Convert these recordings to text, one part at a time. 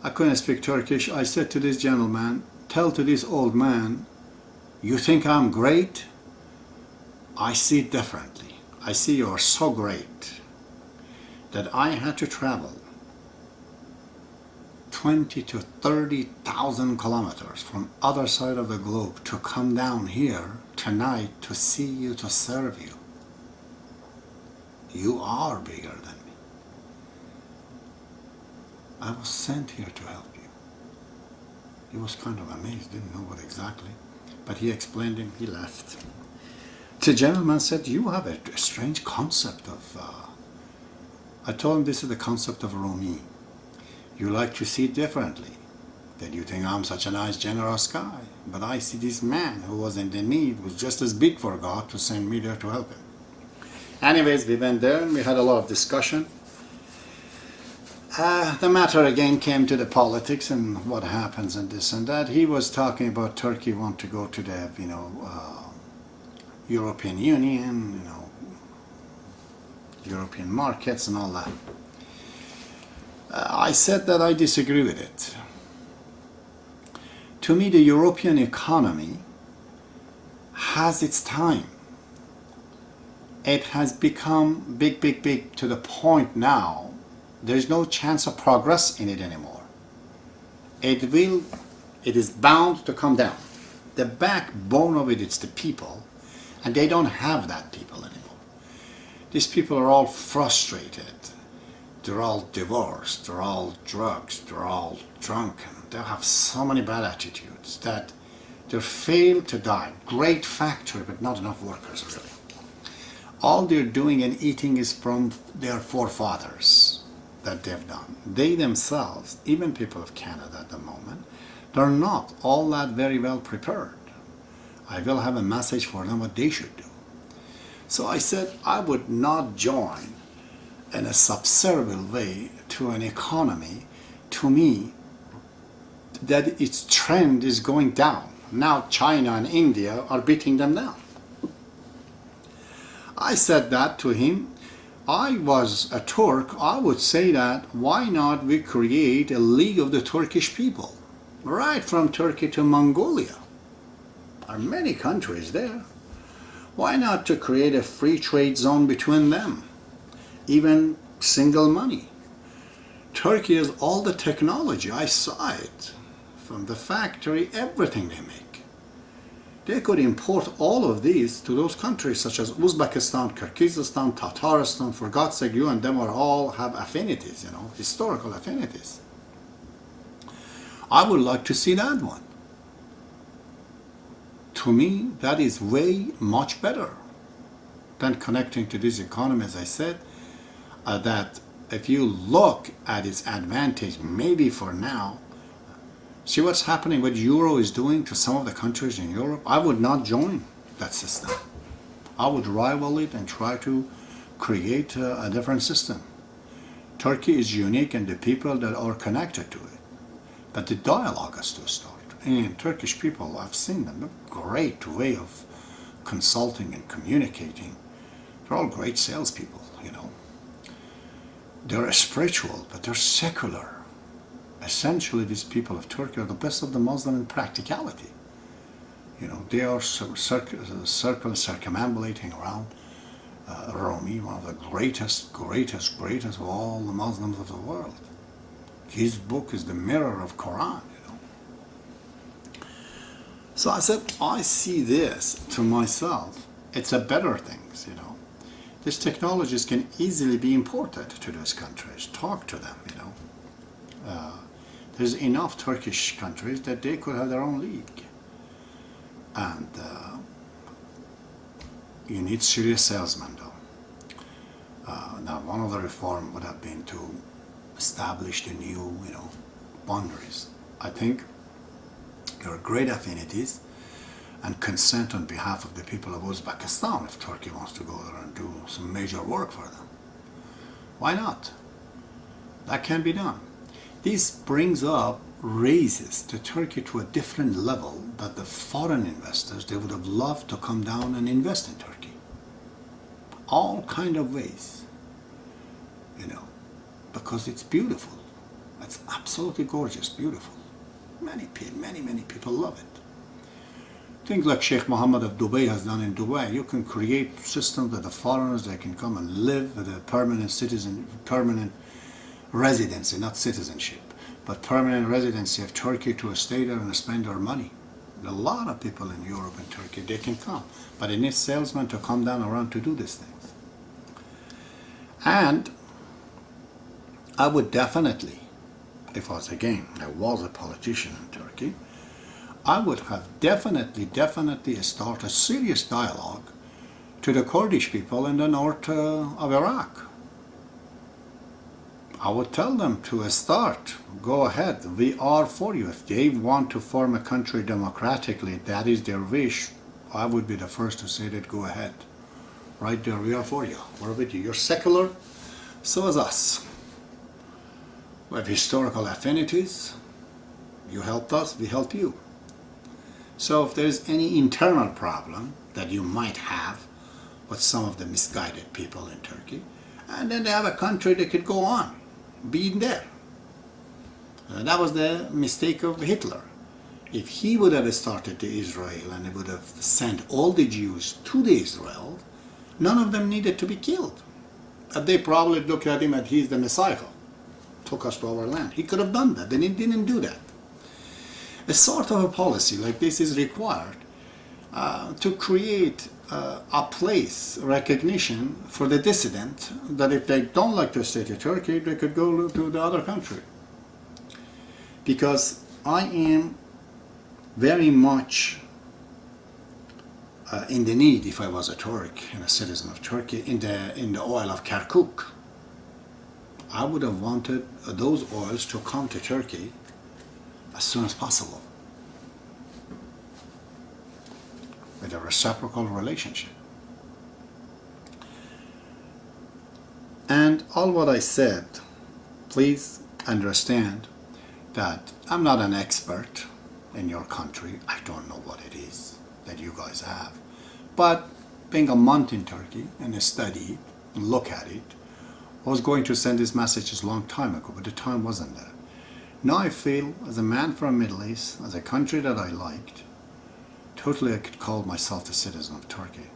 I couldn't speak Turkish. I said to this gentleman, tell to this old man, you think I'm great? I see it differently. I see you're so great that I had to travel 20 to 30,000 kilometers from other side of the globe to come down here tonight to see you, to serve you. You are bigger than me. I was sent here to help you. He was kind of amazed, didn't know what exactly, but he explained him, he left. The gentleman said, you have a strange concept of, I told him this is the concept of Rumi. You like to see it differently. That you think I'm such a nice, generous guy. But I see this man who was in the need, was just as big for God to send me there to help him. Anyways, we went there and we had a lot of discussion. The matter again came to the politics and what happens and this and that. He was talking about Turkey want to go to the, European Union, European markets and all that. I said that I disagree with it. To me, the European economy has its time. It has become big, big, big to the point now there's no chance of progress in it anymore. It is bound to come down. The backbone of it is the people, and they don't have that people anymore. These people are all frustrated. They're all divorced, they're all drugs, they're all drunken. They have so many bad attitudes that they fail to die. Great factory, but not enough workers really. All they're doing and eating is from their forefathers that they've done. They themselves, even people of Canada at the moment, they're not all that very well prepared. I will have a message for them what they should do. So I said I would not join in a subservient way to an economy, to me, that its trend is going down. Now China and India are beating them down. I said that to him. I was a Turk, I would say that why not we create a League of the Turkish people, right from Turkey to Mongolia. There are many countries there. Why not to create a free trade zone between them? Even single money. Turkey has all the technology. I saw it from the factory, everything they make. They could import all of these to those countries such as Uzbekistan, Kyrgyzstan, Tatarstan. For God's sake, you and them are all have affinities, historical affinities. I would like to see that one. To me, that is way much better than connecting to this economy, as I said, that if you look at its advantage, maybe for now, see what's happening, what Euro is doing to some of the countries in Europe. I would not join that system. I would rival it and try to create a different system. Turkey is unique in the people that are connected to it. But the dialogue has to start. And Turkish people, I've seen them, a great way of consulting and communicating. They're all great salespeople, They're spiritual, but they're secular. Essentially, these people of Turkey are the best of the Muslim in practicality. They are circumambulating around Rumi, one of the greatest of all the Muslims of the world. His book is the mirror of Quran, So I said, I see this to myself. It's a better thing, These technologies can easily be imported to those countries. Talk to them, There's enough Turkish countries that they could have their own league. And you need serious salesmen, though. Now, one of the reform would have been to establish the new, boundaries. I think there are great affinities and consent on behalf of the people of Uzbekistan if Turkey wants to go there and do some major work for them. Why not? That can be done. This raises the Turkey to a different level that the foreign investors, they would have loved to come down and invest in Turkey. All kind of ways, because it's beautiful. It's absolutely gorgeous, beautiful. Many people love it. Things like Sheikh Mohammed of Dubai has done in Dubai. You can create systems that the foreigners, they can come and live with a permanent residency, not citizenship, but permanent residency of Turkey to stay there and spend their money. A lot of people in Europe and Turkey, they can come, but it needs salesmen to come down around to do these things. And I would definitely, if I was a politician in Turkey, I would have definitely start a serious dialogue to the Kurdish people in the north of Iraq. I would tell them to start, go ahead, we are for you. If they want to form a country democratically, that is their wish, I would be the first to say that, go ahead. Right there, we are for you, we're with you. You're secular, so is us. We have historical affinities, you helped us, we help you. So if there's any internal problem that you might have with some of the misguided people in Turkey, and then they have a country that could go on, being there. That was the mistake of Hitler. If he would have started to Israel and he would have sent all the Jews to the Israel, none of them needed to be killed. They probably looked at him and he's the Messiah, took us to our land. He could have done that, and he didn't do that. A sort of a policy like this is required to create a place, recognition for the dissident, that if they don't like to stay to Turkey, they could go to the other country. Because I am very much in the need, if I was a Turk and a citizen of Turkey, in the oil of Kirkuk. I would have wanted those oils to come to Turkey as soon as possible, with a reciprocal relationship. And all what I said, please understand that I'm not an expert in your country. I don't know what it is that you guys have. But being a month in Turkey and study and look at it, I was going to send this message a long time ago, but the time wasn't there. Now I feel, as a man from Middle East, as a country that I liked, totally I could call myself a citizen of Turkey.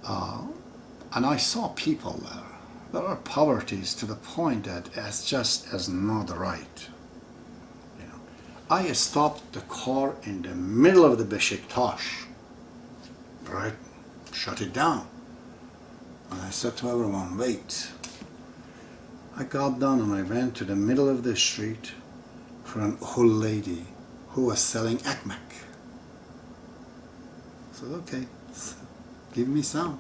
And I saw people there. There are poverties to the point that it's just as not right. You know, I stopped the car in the middle of the Beşiktaş, right? Shut it down. And I said to everyone, wait. I got down and I went to the middle of the street for an old lady who was selling ekmek. I said, okay, give me some.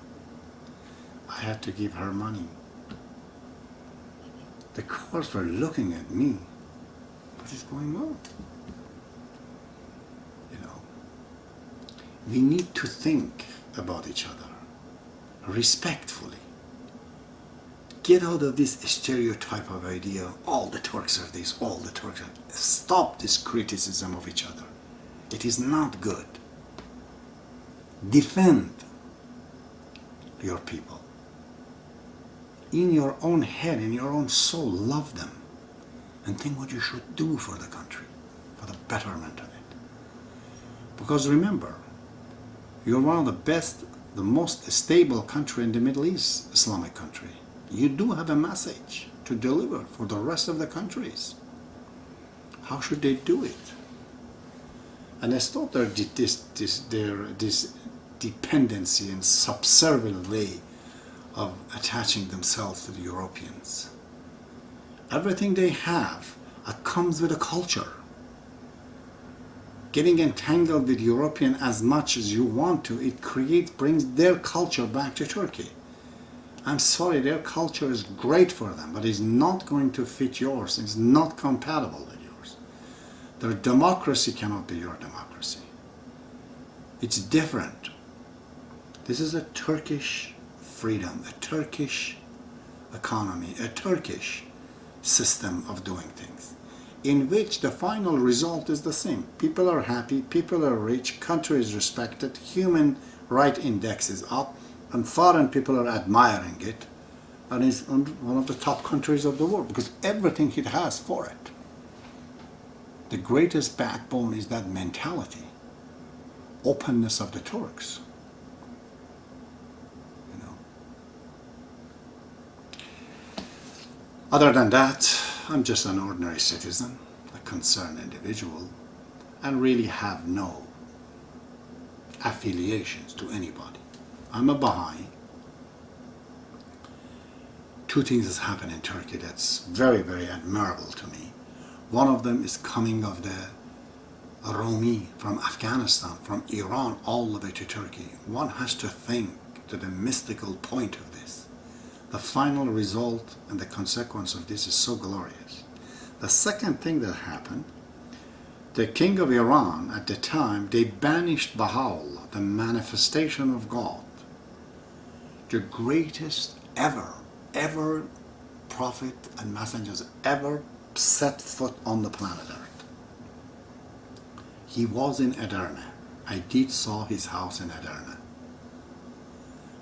I had to give her money. The cars were looking at me. What is going on? You know, we need to think about each other respectfully. Get out of this stereotype of idea, all the Turks are this, all the Turks are this. Stop this criticism of each other. It is not good. Defend your people. In your own head, in your own soul, love them. And think what you should do for the country, for the betterment of it. Because remember, you're one of the best, the most stable country in the Middle East, Islamic country. You do have a message to deliver for the rest of the countries. How should they do it? And they stop their this dependency and subservient way of attaching themselves to the Europeans. Everything they have comes with a culture. Getting entangled with European as much as you want to, it brings their culture back to Turkey. I'm sorry, their culture is great for them, but it's not going to fit yours. It's not compatible with yours. Their democracy cannot be your democracy. It's different. This is a Turkish freedom, a Turkish economy, a Turkish system of doing things, in which the final result is the same. People are happy, people are rich, country is respected, human right index is up, and foreign people are admiring it, and is one of the top countries of the world because everything it has for it. The greatest backbone is that mentality, openness of the Turks. You know. Other than that, I'm just an ordinary citizen, a concerned individual, and really have no affiliations to anybody. I'm a Baha'i. Two things has happened in Turkey that's very, very admirable to me. One of them is coming of the Rumi from Afghanistan, from Iran all the way to Turkey. One has to think to the mystical point of this. The final result and the consequence of this is so glorious. The second thing that happened, the king of Iran at the time, they banished Baha'ullah, the manifestation of God, the greatest ever prophet and messengers ever set foot on the planet Earth. He was in Edirne. I did saw his house in Edirne.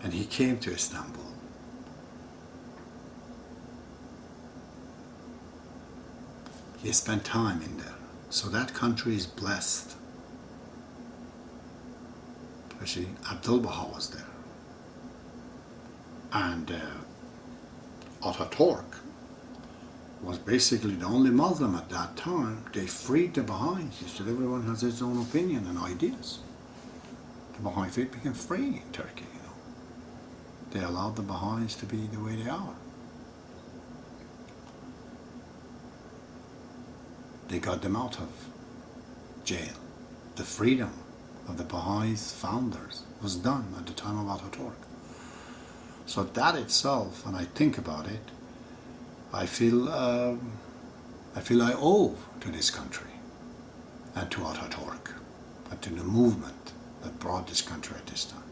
And he came to Istanbul. He spent time in there. So that country is blessed. Especially Abdul Baha was there. And Ataturk was basically the only Muslim at that time. They freed the Baha'is. He said everyone has his own opinion and ideas. The Baha'i faith became free in Turkey, you know. They allowed the Baha'is to be the way they are. They got them out of jail. The freedom of the Baha'is founders was done at the time of Ataturk. So that itself, when I think about it, I feel I owe to this country and to Ataturk and to the movement that brought this country at this time.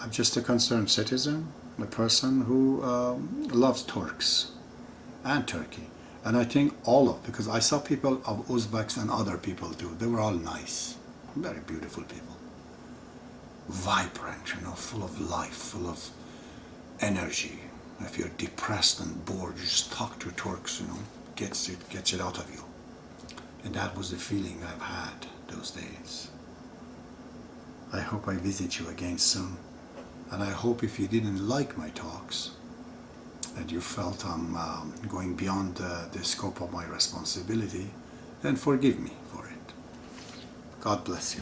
I'm just a concerned citizen, a person who loves Turks and Turkey. And I think because I saw people of Uzbeks and other people too, they were all nice, very beautiful people. Vibrant, you know, full of life, full of energy. If you're depressed and bored, you just talk to Turks, you know, gets it out of you. And that was the feeling I've had those days. I hope I visit you again soon. And I hope if you didn't like my talks, that you felt I'm going beyond the scope of my responsibility, then forgive me for it. God bless you.